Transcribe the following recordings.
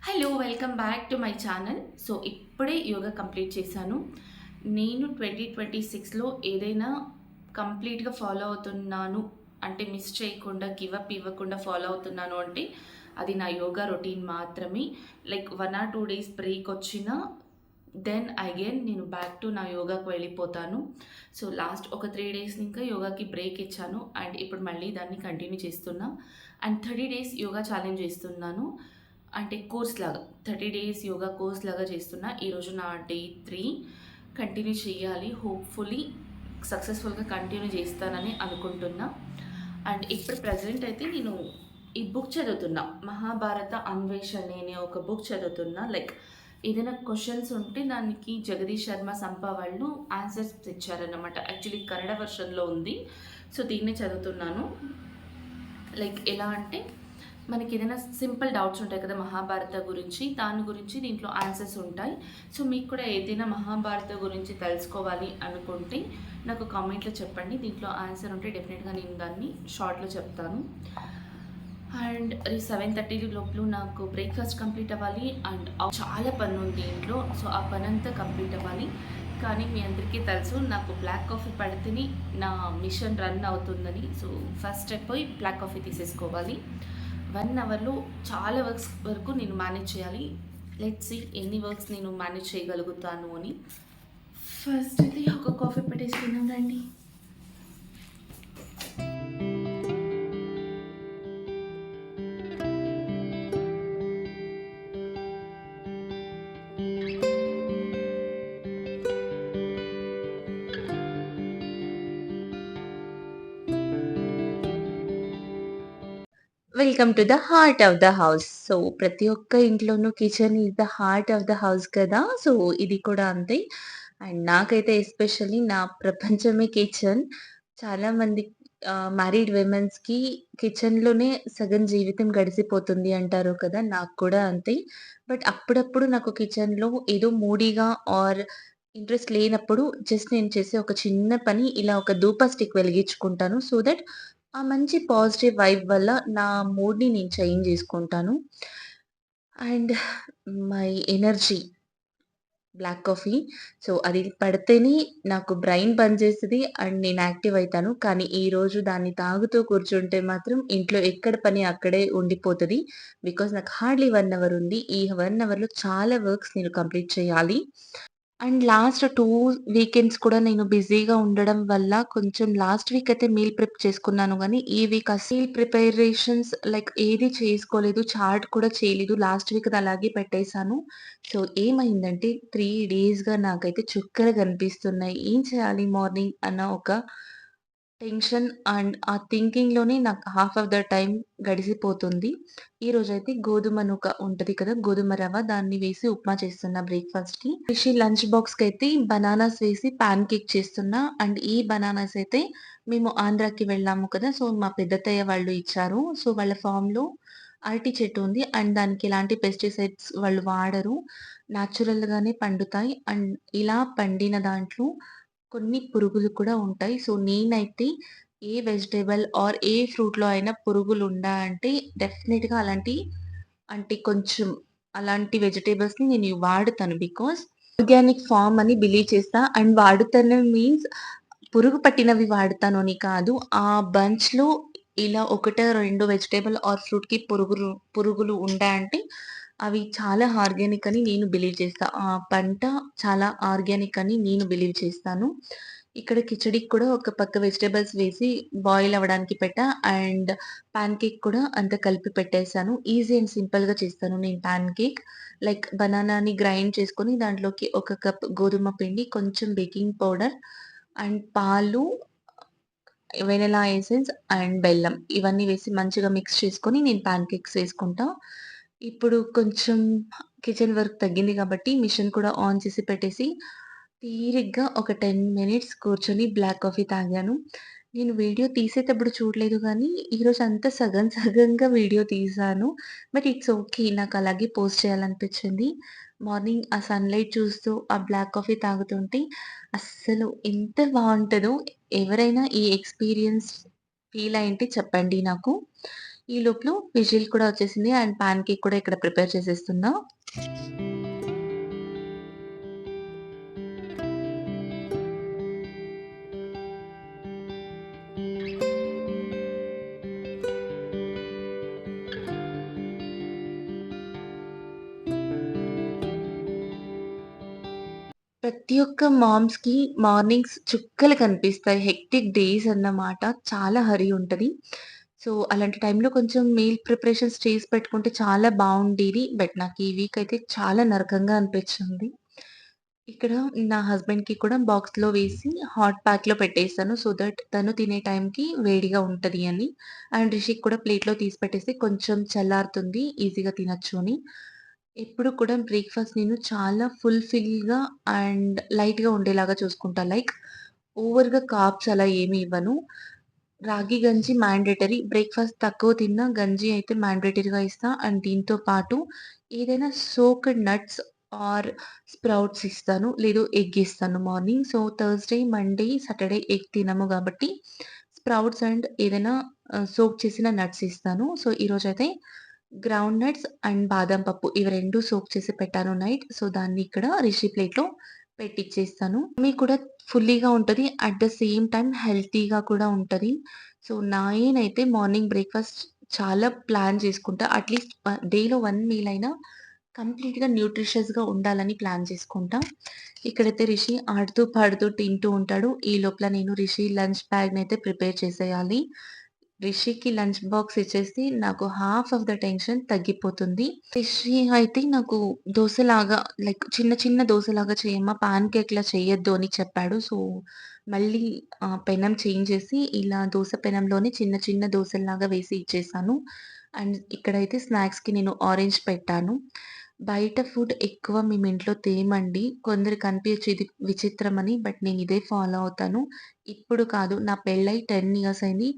Hello! Welcome back to my channel. So, ఇప్పుడే yoga complete చేశాను. నేను 2026లో ఏదైనా కంప్లీట్‌గా ఫాలో అవుతున్నాను అంటే మిస్ చేయకుండా, గివ్ అప్ ఇవ్వకుండా ఫాలో అవుతున్నాను అంటే అది నా యోగా రొటీన్ మాత్రమే. లైక్ 1 ఆర్ 2 డేస్ బ్రేక్ వచ్చినా దెన్ అగైన్ నేను బ్యాక్ టు నా యోగాకి వెళ్ళిపోతాను. సో, లాస్ట్ ఒక 3 డేస్ ఇంకా యోగాకి బ్రేక్ ఇచ్చాను. అండ్ ఇప్పుడు మళ్ళీ దాన్ని కంటిన్యూ చేస్తున్నా. అండ్ 30 డేస్ యోగా ఛాలెంజ్ చేస్తున్నాను. అంటే కోర్స్‌లాగా 30 డేస్ యోగా కోర్స్‌లాగా చేస్తున్నా. ఈరోజు నా డే 3 కంటిన్యూ చేయాలి. హోప్‌ఫుల్లీ సక్సెస్‌ఫుల్‌గా కంటిన్యూ చేస్తానని అనుకుంటున్నా. అండ్ ఇప్పుడు ప్రెజెంట్ అయితే నేను ఈ బుక్ చదువుతున్నా. 'మహాభారత అన్వేషణి' అనే ఒక బుక్ చదువుతున్నా. లైక్ ఏదైనా క్వెషన్స్ ఉంటే దానికి 'జగదీష్ శర్మ సంపా' వాళ్ళు ఆన్సర్స్ తెచ్చారన్నమాట. యాక్చువల్లీ కన్నడ వెర్షన్‌లో ఉంది. సో, దీన్నే చదువుతున్నాను. లైక్ ఎలా అంటే మనకేదైనా సింపుల్ డౌట్స్ ఉంటాయి కదా! మహాభారత గురించి. దాని గురించి దీంట్లో ఆన్సర్స్ ఉంటాయి. సో, మీకు కూడా ఏదైనా మహాభారత గురించి తెలుసుకోవాలి అనుకుంటే నాకు కామెంట్‌లో చెప్పండి. దీంట్లో ఆన్సర్ ఉంటే డెఫినెట్‌గా నేను దాన్ని షార్ట్‌లో చెప్తాను. అండ్ ఈ 7:30 లోపల నాకు బ్రేక్‌ఫాస్ట్ కంప్లీట్ అవ్వాలి. అండ్ చాలా పనుంది ఇంట్లో. సో, ఆ పనంతా కంప్లీట్ అవ్వాలి. కానీ మీ అందరికీ తెలుసు నాకు బ్లాక్ కాఫీ పడితేనే నా మిషన్ రన్ అవుతుందని. సో, ఫస్ట్ స్టెప్ పోయి బ్లాక్ కాఫీ తీసేసుకోవాలి. 1 అవర్‌లో చాలా వర్క్స్ వరకు నేను మేనేజ్ చేయాలి. లెట్స్ సీ ఎన్ని వర్క్స్ నేను మేనేజ్ చేయగలుగుతాను అని. ఫస్ట్ అయితే ఒక కాఫీ పెట్టేసుకుందాం రండి. Welcome to the heart of the house. So, ప్రతి ఒక్క ఇంట్లోనూ kitchen is the heart of the house కదా! సో, ఇది కూడా అంతే. అండ్ నాకైతే ఎస్పెషల్లీ నా ప్రపంచమే కిచెన్. చాలామంది మ్యారీడ్ విమెన్స్‌కి కిచెన్‌లోనే సగం జీవితం గడిసిపోతుంది అంటారు కదా! నాకు కూడా అంతే. బట్ అప్పుడప్పుడు నాకు కిచెన్‌లో ఏదో మూడీగా ఆర్ ఇంట్రెస్ట్ లేనప్పుడు జస్ట్ నేను చేసే ఒక చిన్న పని ఇలా ఒక ధూప స్టిక్ వెలిగించుకుంటాను. సో దట్ ఆ మంచి పాజిటివ్ వైబ్ వల్ల నా మూడ్‌ని నేను చేంజ్ జేసుకుంటాను. And my energy black coffee. So, అది పడితేనే నాకు బ్రైన్ పనిచేస్తది. అండ్ నేను యాక్టివ్ అయితాను. కానీ ఈరోజు దాన్ని తాగుతూ కూర్చుంటే మాత్రం ఇంట్లో ఎక్కడ పని అక్కడే ఉండిపోతది. బికాజ్ నాకు హార్డ్‌లీ 1 అవర్ ఉంది. ఈ 1 అవర్‌లో చాలా వర్క్స్ నేను కంప్లీట్ చేయాలి. అండ్ లాస్ట్ 2 వీకెండ్స్ కూడా నేను బిజీగా ఉండడం వల్ల కొంచెం లాస్ట్ వీక్ అయితే మీల్ ప్రిప్ చేసుకున్నాను గానీ, ఈ వీక్ అస్సలు ప్రిపరేషన్స్ లైక్ ఏది చేసుకోలేదు. చార్ట్ కూడా చేయలేదు. లాస్ట్ వీక్‌ది అలాగే పెట్టేసాను. సో, ఏమైందంటే 3 డేస్‌గా నాకైతే చుక్కలు కనిపిస్తున్నాయి. ఏం చేయాలి మార్నింగ్ అన్న ఒక టెన్షన్ అండ్ ఆ థింకింగ్‌లోనే నాకు హాఫ్ ఆఫ్ ద టైమ్ గడిసిపోతుంది. ఈరోజైతే గోధుమ నూక ఉంటది కదా! గోధుమ రవ్వ దాన్ని వేసి ఉప్మా చేస్తున్నా బ్రేక్‌ఫాస్ట్‌కి. రిషి లంచ్ బాక్స్‌కైతే బనానాస్ వేసి పాన్ కేక్ చేస్తున్నా. అండ్ ఈ బనానాస్ అయితే మేము ఆంధ్రాకి వెళ్ళాము కదా! సో, మా పెద్దత్తయ్య వాళ్ళు ఇచ్చారు. సో, వాళ్ళ ఫార్మ్‌లో అరటి చెట్టు ఉంది. అండ్ దానికి ఎలాంటి పెస్టిసైడ్స్ వాళ్ళు వాడరు. నేచురల్‌గానే పండుతాయి. అండ్ ఇలా పండిన దాంట్లో కొన్ని పురుగులు కూడా ఉంటాయి. సో, నేనైతే ఏ వెజిటబుల్ ఆర్ ఏ ఫ్రూట్‌లో అయినా పురుగులుండాయంటే డెఫినిట్‌గా అంటే కొంచెం అలాంటి వెజిటబుల్స్‌ని నేను వాడుతాను. బికాజ్ ఆర్గానిక్ ఫార్మ్ అని బిలీవ్ చేస్తా. అండ్ వాడుతాను మీన్స్ పురుగు పట్టినవి వాడతాను అని కాదు. ఆ బంచ్‌లో ఇలా ఒకటో, రెండో వెజిటబుల్ ఆర్ ఫ్రూట్‌కి పురుగులు ఉండాయంటే అవి చాలా ఆర్గానిక్ అని నేను బిలీవ్ చేస్తా. ఆ పంట చాలా ఆర్గానిక్ అని నేను బిలీవ్ చేస్తాను. ఇక్కడ కిచడీకి కూడా ఒక పక్క వెజిటబుల్స్ వేసి బాయిల్ అవ్వడానికి పెట్టా. అండ్ పాన్ కేక్ కూడా అంతా కలిపి పెట్టేసాను. ఈజీ అండ్ సింపుల్‌గా చేస్తాను నేను పాన్ కేక్. లైక్ బనానాని గ్రైండ్ చేసుకొని దాంట్లోకి ఒక కప్ గోధుమ పిండి, కొంచెం బేకింగ్ పౌడర్ అండ్ పాలు, వెనిల్లా ఎసెన్స్ అండ్ బెల్లం ఇవన్నీ వేసి మంచిగా మిక్స్ చేసుకొని నేను పాన్ కేక్స్ వేసుకుంటా. ఇప్పుడు కొంచెం కిచెన్ వర్క్ తగ్గింది కాబట్టి మిషన్ కూడా ఆన్ చేసి పెట్టేసి తీరిగ్గా ఒక 10 మినిట్స్ కూర్చొని బ్లాక్ కాఫీ తాగాను. నేను వీడియో తీసేటప్పుడు చూడలేదు గానీ, ఈరోజంతా సగం సగంగా వీడియో తీశాను. But it's okay. నాకలాగే పోస్ట్ చేయాలనిపిచ్చింది. మార్నింగ్ ఆ సన్‌లైట్ చూస్తూ, ఆ బ్లాక్ కాఫీ తాగుతుంటే అస్సలు ఎంత బావుంటదో ఎవరైనా ఈ ఎక్స్‌పీరియన్స్ ఫీల్ అయ్యుంటే చెప్పండి నాకు. ఈ లోపల విజిల్ కూడా వచ్చేసింది అండ్ పాన్ కేక్ కూడా ఇక్కడ ప్రిపేర్ చేసేస్తున్నా. ప్రతి ఒక్క మామ్స్‌కి మార్నింగ్స్ చుక్కలు కనిపిస్తాయి. హెక్టిక్ డేస్ అన్నమాట. చాలా హరీ ఉంటది. సో, అలాంటి టైంలో కొంచెం మీల్ ప్రిపరేషన్స్ చేసి పెట్టుకుంటే చాలా బావుండేది. బట్ నాకు ఈ వీక్ అయితే చాలా నరకంగా అనిపించింది. ఇక్కడ నా హస్బెండ్‌కి కూడా బాక్స్‌లో వేసి హాట్ ప్యాక్‌లో పెట్టేసాను. సో దట్ తను తినే టైంకి వేడిగా ఉంటది అని. అండ్ రిషికి కూడా ప్లేట్‌లో తీసి పెట్టేసి కొంచెం చల్లారుతుంది ఈజీగా తినొచ్చు అని. ఎప్పుడు కూడా బ్రేక్‌ఫాస్ట్ నేను చాలా ఫుల్‌ఫిల్‌గా అండ్ లైట్‌గా ఉండేలాగా చూసుకుంటా. లైక్ ఓవర్‌గా కార్బ్స్ అలా ఏమి ఇవ్వను. రాగి గంజి మ్యాండేటరీ. బ్రేక్‌ఫాస్ట్ తక్కువ తిన్నా గంజి అయితే మ్యాండేటరీగా ఇస్తా. అండ్ దీంతో పాటు ఏదైనా సోక్డ్ నట్స్ ఆర్ స్ప్రౌట్స్ ఇస్తాను. లేదు ఎగ్ ఇస్తాను morning. So, Thursday, Monday, Saturday egg తినము కాబట్టి స్ప్రౌట్స్ అండ్ ఏదైనా సోక్ చేసిన నట్స్ ఇస్తాను. సో, ఈరోజైతే గ్రౌండ్ నట్స్ అండ్ బాదం పప్పు ఇవి 2 సోక్ చేసి పెట్టాను నైట్. సో, దాన్ని ఇక్కడ రిషి ప్లేట్‌లో పెట్టిచ్చేస్తాను. మీకు కూడా ఫుల్లీగా ఉంటది. అట్ ద సేమ్ టైమ్ హెల్తీగా కూడా ఉంటది. సో, నేనైతే మార్నింగ్ బ్రేక్‌ఫాస్ట్ చాలా ప్లాన్ చేసుకుంటా. అట్‌లీస్ట్ డేలో 1 మీల్ అయినా కంప్లీట్‌గా న్యూట్రిషియస్‌గా ఉండాలని ప్లాన్ చేసుకుంటా. ఇక్కడైతే రిషి ఆడుతూ, పాడుతూ తింటూ ఉంటాడు. ఈ లోపల నేను రిషి లంచ్ బ్యాగ్‌నైతే ప్రిపేర్ చేసేయాలి. రిషికి లంచ్ బాక్స్ ఇచ్చేసి నాకు హాఫ్ ఆఫ్ ద టెన్షన్ తగ్గిపోతుంది. రిషి అయితే నాకు దోసలాగా లైక్ చిన్న చిన్న దోసలాగా చేయమ్మా పాన్ కేక్‌లా చేయొద్దు అని చెప్పాడు. సో, మళ్ళీ పెనం చేంజ్ చేసి ఇలా దోస పెనంలోనే చిన్న చిన్న దోసల్లాగా వేసి ఇచ్చేసాను. అండ్ ఇక్కడైతే స్నాక్స్‌కి నేను ఆరెంజ్ పెట్టాను. బయట ఫుడ్ ఎక్కువ మేము ఇంట్లో తేమండి. కొందరికి అనిపియచ్చు ఇది విచిత్రమని. బట్ నేను ఇదే ఫాలో అవుతాను. ఇప్పుడు కాదు నా పెళ్ళై 10 ఇయర్స్ అయింది.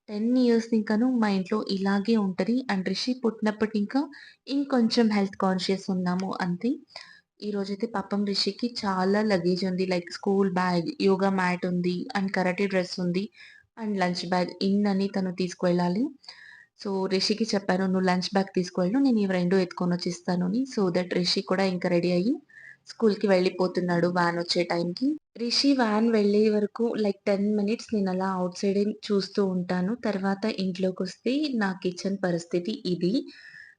10 ఇయర్స్ ఇంకాను మా ఇంట్లో ఇలాగే ఉంటది. అండ్ రిషి పుట్టినప్పటి ఇంకా ఇంకొంచెం హెల్త్ కాన్షియస్ ఉన్నాము అంతే. ఈరోజైతే పాపం రిషికి చాలా లగేజ్ ఉంది. Like school bag, yoga mat ఉంది, అండ్ కరాటే డ్రెస్ ఉంది, అండ్ లంచ్ బ్యాగ్ ఇన్నని తను తీసుకువెళ్ళాలి. సో, రిషికి చెప్పాను, "నువ్వు లంచ్ బ్యాగ్ తీసుకువెళ్ళు. నేను ఇవి 2 ఎత్తుకొనొచ్చి ఇస్తాను" అని. సో దట్ రిషి కూడా ఇంక రెడీ అయ్యి స్కూల్‌కి వెళ్ళిపోతున్నాడు వ్యానొచ్చే టైంకి. రిషి వ్యాన్ వెళ్ళే వరకు లైక్ 10 మినిట్స్ నేనలా ఔట్ సైడే చూస్తూ ఉంటాను. తర్వాత ఇంట్లోకొస్తే నా కిచెన్ పరిస్థితి ఇది.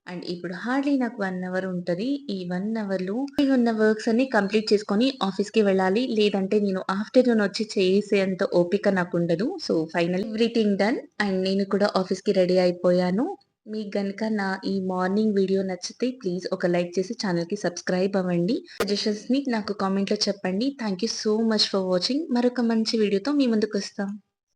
అండ్ ఇప్పుడు హార్డ్‌లీ నాకు 1 అవర్ ఉంటది. ఈ 1 అవర్‌లో ఉన్న వర్క్స్ అన్నీ కంప్లీట్ చేసుకొని ఆఫీస్‌కి వెళ్ళాలి. లేదంటే నేను ఆఫ్టర్‌నూన్ వచ్చి చేసేంత ఓపిక నాకుండదు. So, finally everything done and నేను కూడా ఆఫీస్‌కి రెడీ అయిపోయాను. మీకు గనక నా ఈ మార్నింగ్ వీడియో నచ్చితే ప్లీజ్ ఒక లైక్ చేసి ఛానెల్‌కి సబ్స్క్రైబ్ అవ్వండి. సజెషన్స్‌ని నాకు కామెంట్‌లో చెప్పండి. Thank you so much for watching. మరొక మంచి వీడియోతో మీ ముందుకొస్తాం.